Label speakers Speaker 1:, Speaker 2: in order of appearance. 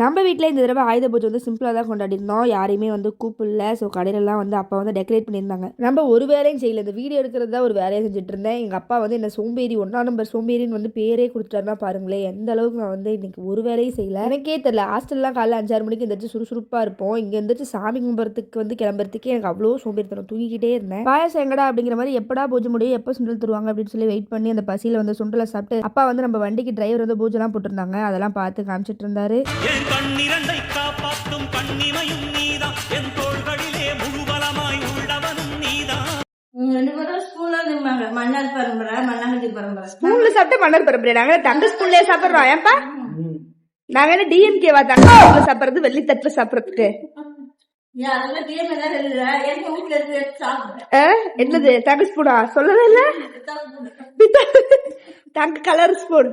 Speaker 1: நம்ம வீட்டில் இந்த தடவை ஆயுத பூஜை வந்து சிம்பிளாக தான் கொண்டாடிருந்தோம். யாரையுமே வந்து கூப்பிடல. ஸோ கடையிலலாம் வந்து அப்பா வந்து டெக்கரேட் பண்ணியிருந்தாங்க. நம்ம ஒரு வேலையும் செய்யல. இந்த வீடியோ எடுக்கிறது தான் ஒரு வேலையை செஞ்சுட்டு இருந்தேன். எங்கள் அப்பா வந்து என்ன சோம்பேறி 1ஆம் நம்பர் சோம்பேறின்னு வந்து பேரே கொடுத்துட்டாருன்னா பாருங்களேன், எந்த அளவுக்கு நான் வந்து இன்னைக்கு ஒரு வேலையும் செய்யல. எனக்கே தெரியல. ஹாஸ்டல்லாம் காலைல 5-6 மணிக்கு எந்திரிச்சு சுறுசுறுப்பாக இருப்போம். இங்கே எந்திரிச்சு சாமி கும்பிட்றதுக்கு வந்து கிளம்புறதுக்கு எனக்கு அவ்வளோ சோம்பேறித்தனம், தூங்கிக்கிட்டே இருந்தேன். பாயாசம் எங்கடா அப்படிங்கிற மாதிரி எப்படா பூஜை முடியும், எப்போ சுண்டல் தருவாங்க அப்படின்னு சொல்லி வெயிட் பண்ணி அந்த பசியில் வந்து சுண்டலை சாப்பிட்டு அப்பா வந்து நம்ம வண்டிக்கு டிரைவர் வந்து பூஜைலாம் போட்டிருந்தாங்க. அதெல்லாம் பார்த்து காமிச்சிட்டு இருந்தாரு.
Speaker 2: காப்பாற்றும் கண்ணிமையும் நீதான், என் தோள்களிலே முழுபலமாய் உள்ளவனும் நீதான்.
Speaker 3: மன்னர் பரம்பரை, மன்னாதி பரம்பரை.
Speaker 1: ஸ்பூன்ல சாப்பிட்டு மன்னர் பரம்பரை. நாங்க தங்க ஸ்பூன்லயே சாப்பிடுறோம். ஏன்பா நாங்க என்ன டிஎம்கேவா தங்க ஸ்பூன்ல சாப்பிடுறது, வெள்ளி தட்டுல சாப்பிடுறதுக்கு? என்னது தங்க ஸ்பூனா? சொல்லவே இல்ல. தங்க கலர் ஸ்பூன்.